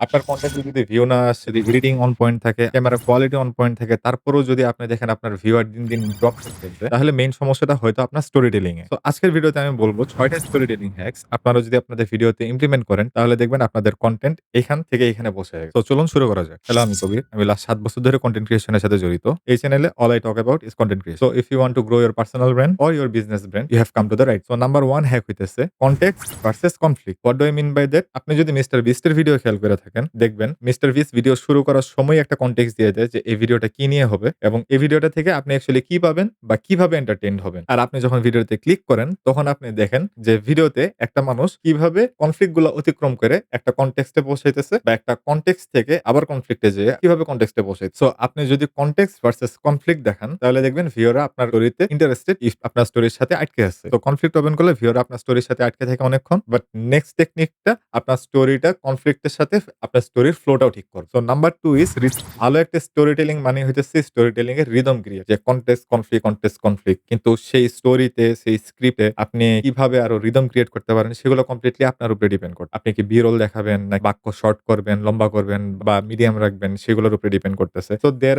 আপনার কনটেন্টে যদি ভিউ না আসে, যদি এডিটিং অন পয়েন্ট থাকে, ক্যামেরা কোয়ালিটি অন পয়েন্ট থাকে, তারপরেও যদি আপনি দেখেন আপনার ভিউয়ার দিন, দিন ড্রপ করতেছে, তাহলে মেইন সমস্যাটা হয়তো আপনার স্টোরি টেলিং এ। তো আজকের ভিডিওতে আমি বলব ৬ টা স্টোরি টেলিং হ্যাকস আপনারা যদি আপনাদের ভিডিওতে ইমপ্লিমেন্ট করেন, তাহলে দেখবেন আপনাদের কনটেন্ট এখান থেকে এখানে পৌঁছে যাবে। তো চলুন শুরু করা যাক। হ্যালো, আমি কবির। আমি লাস্ট ৭ বছর ধরে কনটেন্ট ক্রিয়েশন এর সাথে জড়িত। এই চ্যানেলে all I talk about is content creation. So if you want to grow your personal brand or your business brand, you have come to the right. So number 1 hack হইতেছে context versus conflict. What do I mean by that? আপনি যদি mister beast এর video খেয়াল করে থাকেন, দেখবেন mister beast video শুরু করার সময় একটা কনটেক্সট দিয়ে দেয় যে এই ভিডিওটা কি নিয়ে হবে এবং এই ভিডিওটা থেকে আপনি অ্যাকচুয়ালি কি পাবেন বা কিভাবে এন্টারটেইনড হবেন। আর আপনি যখন ভিডিওতে ক্লিক করেন তখন আপনি দেখেন যে ভিডিওতে একটা মানুষ কিভাবে কনফ্লিক্ট গুলো অতিক্রম করে একটা কনটেক্সটে পৌঁছাইতেছে বা একটা কনটেক্সট থেকে আবার কনফ্লিক্টে যেয়ে কিভাবে কনটেক্সটে পৌঁছায়। সো আপনি যদি কনটেক্সট ভার্সেস কনফ্লিক্ট দেখান, তাহলে দেখবেন ভিউয়াররা আপনার স্টোরিতে ইন্টারেস্টেড, আপনার স্টোরির সাথে আটকে আছে। তো কনফ্লিক্ট ওপেন করলে ভিউয়াররা আপনার স্টোরির সাথে আটকে থাকে অনেকক্ষণ। বাট নেক্সট টেকনিকটা আপনার স্টোরিটা কনফ্লিক্টের সাথে আপনার স্টোরির ফ্লোটাও ঠিক করবে। সো নাম্বার 2 ইস ভালো একটা স্টোরি টেলিং মানে হইতেছে স্টোরি টেলিং এর রিদম ক্রিয়েট, যে কনটেক্সট কনফ্লিক্ট কিন্তু সেই স্টোরিতে, সেই স্ক্রিপ্টে আপনি কিভাবে আরো রিদম ক্রিয়েট করতে পারেন সেগুলো কমপ্লিটলি আপনার উপরে ডিপেন্ড করে। আপনি কি বি-রোল দেখাবেন, নাকি বাক্য শর্ট করবেন, লম্বা করবেন বা মিডিয়াম রাখবেন, সেগুলোর উপরে ডিপেন্ড করতেছে। So there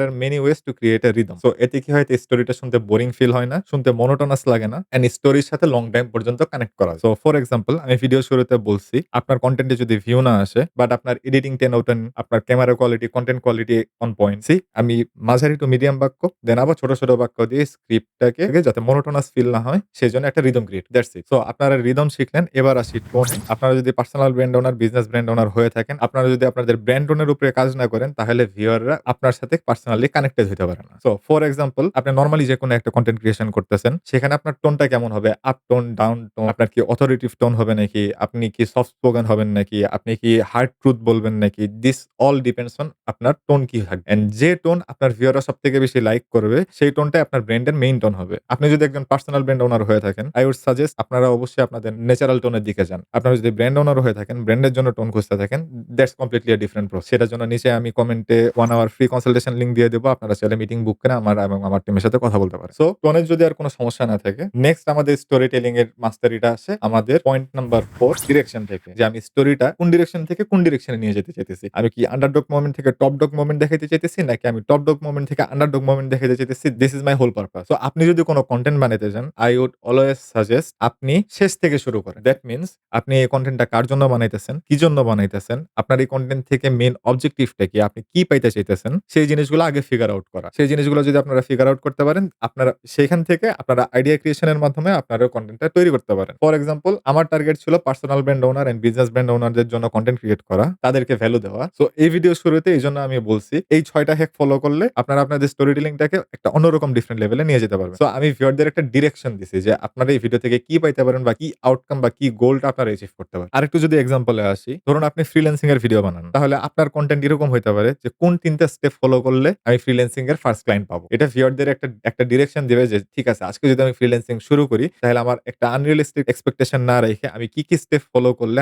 are many ways to create a rhythm. So এতে কি হয়, স্টোরিটা শুনতে বোরিং ফিল হয় না, শুনতে মনোটোনাস লাগে না, এন্ড স্টোরির সাথে লং টাইম পর্যন্ত কানেক্ট করা যায়। সো ফর এক্সাম্পল, আমি ভিডিও শুরুতে বলছি আপনার কনটেন্টে যদি ভিউ না আসে বাট আপনার এডিটিং 10 আউট 10, আপনার camera quality, content quality on point. আমি মাঝারি টু মিডিয়াম বাক্য দেন আবার ছোট, ছোট বাক্য দিয়ে স্ক্রিপ্টটাকে যাতে মনোটোনাস ফিল না হয় সেজন্য একটা rhythm create. That's it. So আপনারা রিদম শিখলেন, এবার আসি টোনে। আপনারা যদি পার্সোনাল ব্র্যান্ড ওনার, বিজনেস ব্র্যান্ড ওনার হয়ে থাকেন, আপনারা যদি আপনাদের ব্র্যান্ড টোনের উপরে কাজ না করেন, তাহলে ভিউয়াররা আপনার সাথে পার্সোনালি কানেক্টেড হইতে পারে না। সো ফর এক্সাম্পল, আপনি নরমালি যেকোনো একটা কনটেন্ট ক্রিয়েশন করতেছেন, সেখানে আপনার টোনটা কেমন হবে? আপ টোন, ডাউন টোন, আপনার কি অথরিটিভ টোন হবে নাকি? আপনি কি সফট স্পোকেন হবেন নাকি? আপনি কি হার্ড ট্রুথ বলবেন নাকি? দিস অল ডিপেন্ডস অন আপনার টোন কি থাকবে। অ্যান্ড যে টোন আপনার ভিউয়াররা সবথেকে বেশি লাইক করবে, সেই টোনটাই আপনার ব্র্যান্ডের মেইন টোন হবে। আপনি যদি একজন পার্সোনাল ব্র্যান্ড ওনার হয়ে থাকেন, আই উড সাজেস্ট আপনারা অবশ্যই আপনাদের ন্যাচারাল টোনের দিকে যান। আপনারা যদি ব্র্যান্ড ওনার হয়ে থাকেন, ব্র্যান্ডের জন্য টোন খুঁজতে থাকেন, that's completely a different process. সেটার জন্য নিচে আমি কমেন্টে 1 আওয়ার ফ্রি কনসালটেশন লিংক দিয়ে দেব। আপনারা চাইলে মিটিং বুক করে আমার এবং আমার টিমের সাথে কথা বলতে পারেন। সো টোনের যদি আর কোনো সমস্যা না থাকে, নেক্সট আমাদের স্টোরি টেলিং এর মাস্টারিটা আসে আমাদের পয়েন্ট নাম্বার 4 ডিরেকশন থেকে। যে আমি স্টোরিটা কোন ডিরেকশন থেকে কোন ডিরেকশনে নিয়ে যেতে চাইতেছি। আমি কি আন্ডারডগ মোমেন্ট থেকে টপ ডগ মোমেন্ট দেখাইতে চাইতেছি, নাকি আমি টপ ডগ মোমেন্ট থেকে আন্ডারডগ মোমেন্ট দেখাইতে চাইতেছি। This is my whole purpose. So আপনি যদি কোনো কনটেন্ট বানাইতে যান, আই উড অলওয়েজ সাজেস্ট আপনি শেষ থেকে শুরু করেন। দ্যাট মিনস আপনি এই কনটেন্টটা কার জন্য বানাইতেছেন, কি জন্য বানাইতেছেন, আপনার এই কনটেন্ট থেকে মেইন অবজেক্টিভটা কি, আপনি কি পাইতে চাইতেছেন, সেই জিনিসগুলো আগে ফিগার আউট করা। সেই জিনিসগুলো যদি আপনারা ফিগার আউট করতে পারেন, আপনারা সেখান থেকে আপনারা আইডিয়া ক্রিয়েশন এর মাধ্যমে আপনারা কনটেন্টটা তৈরি করতে পারেন। ফর এক্সাম্পল, আমার টার্গেট ছিল personal brand owner and business brand ওনারদের জন্য কনটেন্ট ক্রিয়েট করা, তাদেরকে ভ্যালু দেওয়া। সো এই ভিডিও শুরুতে এইজন্য আমি বলছি এই ৬ টা হ্যাক ফলো করলে আপনারা আপনাদের স্টোরি টেলিংটাকে একটা অন্যরকম ডিফারেন্ট লেভেলে নিয়ে যেতে পারবেন। সো আমি ভিউয়ারদের একটা ডিরেকশন দিছি যে আপনারা এই ভিডিও থেকে কি পাইতে পারেন বা কি আউটকাম বা কি গোলটা আপনারা অ্যাচিভ করতে পারেন। আরেকটু যদি এক্সাম্পলে আসি, ধরুন আপনি ফ্রিল্যান্সিং এর ভিডিও বানান, তাহলে আপনার কনটেন্ট এরকম হইতে পারে যে কোন ৩ টা স্টেপ ফলো করলে আমি ফ্রিল্যান্সিং এর ফার্স্ট ক্লায়েন্ট পাবো। এটা ভিউয়ারদের একটা ডিরেকশন দিবে যে ঠিক আছে, আজকে যদি আমি ফ্রিল্যান্সিং শুরু করি, তাহলে আমার একটা আনরিয়ালিস্টিক এক্সপেকটেশন না রেখে আমি কি স্টেপ ফলো করলে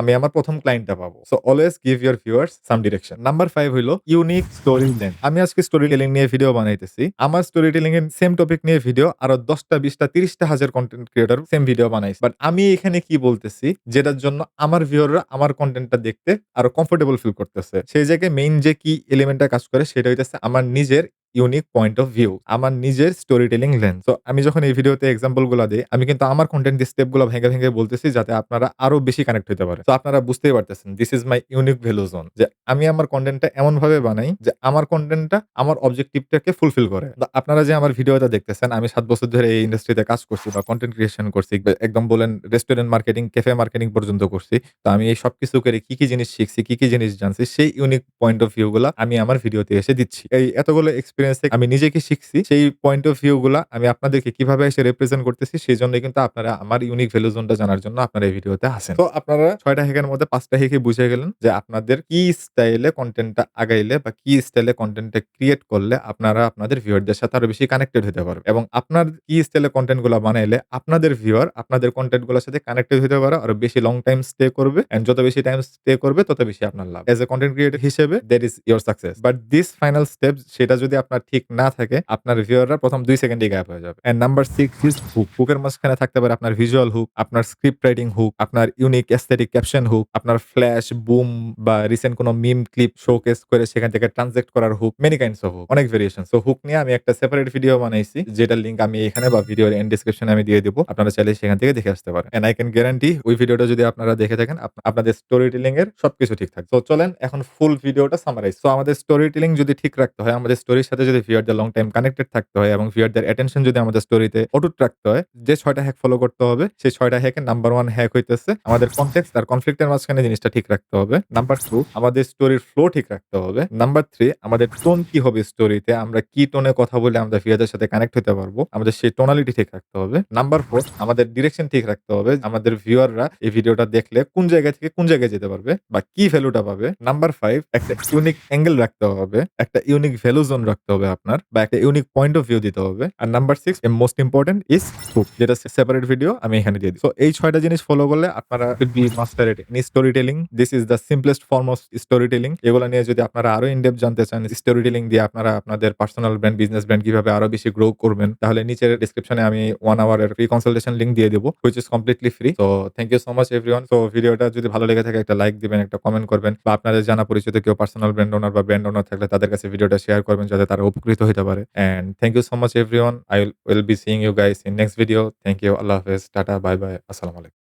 আমি আমার প্রথম ক্লায়েন্টটা পাবো। So always give your viewers some direction. Number 5 হইলো ইউনিক স্টোরি লেন্থ। আমি আজকে স্টোরি টেলিং নিয়ে ভিডিও বানাইতেছি। আমার স্টোরি টেলিং এর সেম টপিক নিয়ে ভিডিও আরো ১০ টা, ২০ টা, ৩০ টা হাজার কনটেন্ট ক্রিয়েটর সেম ভিডিও বানাইছে। বাট আমি এখানে কি বলতেছি, যেটার জন্য আমার ভিউয়াররা আমার কনটেন্টটা দেখতে আরো কমফোর্টেবল ফিল করতেছে। সেই জায়গায় মেইন যে কি এলিমেন্টটা কাজ করে সেটা হইতেছে আমার নিজের ইউনিক পয়েন্ট অফ ভিউ, আমার নিজের স্টোরি টেলিং লেন্স। তো আমি যখন এই ভিডিওতে এক্সাম্পল গুলা দেই, আমি কিন্তু আমার কনটেন্ট স্টেপ গুলো ভেঙে, ভেঙে বলতেছি যাতে আপনারা আরো বেশি কানেক্ট হইতে পারেন। তো আপনারা বুঝতেই পারতেছেন this is my unique value zone, যে আমি আমার কনটেন্টটা এমন ভাবে বানাই যে আমার কনটেন্টটা আমার অবজেক্টিভটাকে ফুলফিল করে। আপনারা যে আমার ভিডিওটা দেখতেছেন, আমি ৭ বছর ধরে এই ইন্ডাস্ট্রিতে কাজ করছি বা কনটেন্ট ক্রিয়েশন করছি। একদম বলেন রেস্টুরেন্ট মার্কেটিং, ক্যাফে মার্কেটিং পর্যন্ত করছি। তো আমি এই সবকিছু করে কি জিনিস শিখছি, কি জিনিস জানছি, সেই ইউনিক পয়েন্ট অফ ভিউ গুলা আমি আমার ভিডিওতে এসে দিচ্ছি। এই এতগুলো এক্সপেরিয়েন্স থেকে আমি নিজে কি শিখছি, সেই পয়েন্ট অফ ভিউ গুলা আমি আপনাদেরকে কিভাবে এসে রিপ্রেজেন্ট করতেছি, সেজন্যই কিন্তু আপনারা আমার ইউনিক ভ্যালু জোনটা জানার জন্য আপনারা এই ভিডিওতে আসেন। তো আপনারা ৬ টা হ্যাকের মধ্যে ৫ টা হ্যাকই বুঝে গেলেন যে আপনাদের কি স্টাইলে কনটেন্টটা আগাইলে বা কি স্টাইলে কনটেন্টটা ক্রিয়েট করলে আপনারা আপনাদের ভিউয়ারদের সাথে আরো বেশি কানেক্টেড হতে পারবেন এবং আপনার কি স্টাইলে কনটেন্ট গুলা বানাইলে আপনাদের ভিউয়ার আপনাদের কনটেন্ট গুলোর সাথে কানেক্টেড হতে পারে, আরো বেশি লং টাইম স্টে করবে, এন্ড যত বেশি টাইম স্টে করবে তত বেশি আপনার লাভ। এজ এ কনটেন্ট ক্রিয়েটর হিসেবে that is your success. But this final step, সেটা যদি আপনার ঠিক না থাকে, আপনার ভিউয়াররা ১ম ২ সেকেন্ডেই গায়েব হয়ে যাবে। And number 6 is hook. হুকের মাঝখানে থাকতে পারে আপনার ভিজুয়াল হুক, আপনার স্ক্রিপ্ট রাইটিং হুক, আপনার ইউনিক অ্যাস্থেটিক ক্যাপশন হুক, আপনার ফ্ল্যাশ, বুম বা রিসেন্ট কোনো মিম ক্লিপ শোকেস করে সেখান থেকে ট্রান্সেক্ট করার hook, many kinds of hook, অনেক ভেরিয়েশন। সো হুক নিয়ে আমি একটা সেপারেট ভিডিও বানাইছি, যেটার লিংক আমি এখানে বা ভিডিওর এন্ড ডেসক্রিপশনে আমি দিয়ে দিব। আপনারা চাইলে সেখান থেকে দেখে আসতে পারেন। অ্যান্ড আই ক্যান গ্যারান্টি ওই ভিডিওটা যদি আপনারা দেখে থাকেন, আপনাদের স্টোরি টেলিং এর সবকিছু ঠিক থাকবে। তো চলেন এখন ফুল ভিডিওটা সামারাইজ। সো আমাদের স্টোরি টেলিং যদি ঠিক রাখতে হয়, আমাদের স্টোরির সাথে যদি ভিউয়ারদের লং টাইম কানেক্টেড থাকতে হয় এবং ভিউয়ারদের অ্যাটেনশন যদি আমাদের স্টোরিতে অটুট রাখতে হয়, যে ৬ টা হ্যাক ফলো করতে হবে, সেই ৬ টা হ্যাকের নাম্বার 1 হ্যাক হইতেছে আমাদের কনটেক্সট আর কনফ্লিক্ট এর মাঝখানে জিনিসটা ঠিক রাখতে হবে। নাম্বার 2 আমাদের স্টোরির ফ্লো ঠিক রাখতে হবে। নাম্বার 3 আমাদের টোন কি হবে স্টোরিতে, আমরা কি টোনে কথা বলে আমাদের ভিউয়ারদের সাথে কানেক্ট হইতে পারবো, আমাদের সেই টোনালিটি ঠিক রাখতে হবে। নাম্বার 4 আমাদের ডিরেকশন ঠিক রাখতে হবে। আমাদের ভিউয়াররা এই ভিডিওটা দেখলে কোন জায়গা থেকে কোন জায়গায় যেতে পারবে বা কি ভ্যালুটা পাবে। নাম্বার 5 একটা ইউনিক অ্যাঙ্গেল রাখতে হবে, একটা ইউনিক ভ্যালু জোন রাখতে হবে আপনার, বা একটা ইউনিক পয়েন্ট অফ ভিউ দিতে হবে। আর নাম্বার 6 মোস্ট ইম্পোর্টেন্ট ইস হুক, যেটা সেপারেট ভিডিও আমি এখানে দিয়ে দিই। সো এই ৬ টা জিনিস ফলো করলে আপনারা could be master at any storytelling. This is the simplest form of storytelling. এগুলা নিয়ে যদি আপনারা আরো ইন ডেপথ জানতে চান, স্টোরিটেলিং দিয়ে আপনারা আপনাদের পার্সোনাল ব্র্যান্ড, বিজনেস ব্র্যান্ড কিভাবে আরো বেশি গ্রো করবেন, তাহলে নিচের ডেসক্রিপশনে আমি 1 আওয়ারের ফ্রি কনসালটেশন লিংক দিয়ে দেব, which is completely free. So thank you so much everyone. So ভিডিওটা যদি ভালো লেগে থাকে একটা লাইক দিবেন, একটা কমেন্ট করবেন, বা আপনাদের জানা পরিচিত কেউ পার্সোনাল ব্র্যান্ড ওনার বা ব্র্যান্ড ওনার থাকলে তাদের কাছে ভিডিওটা শেয়ার করবেন যাতে তারা উপকৃত হইতে পারে। And thank you so much everyone. I will be seeing you guys in next video. Thank you. আল্লাহ হাফেজ। Tata, bye bye. আসসালামু আলাইকুম।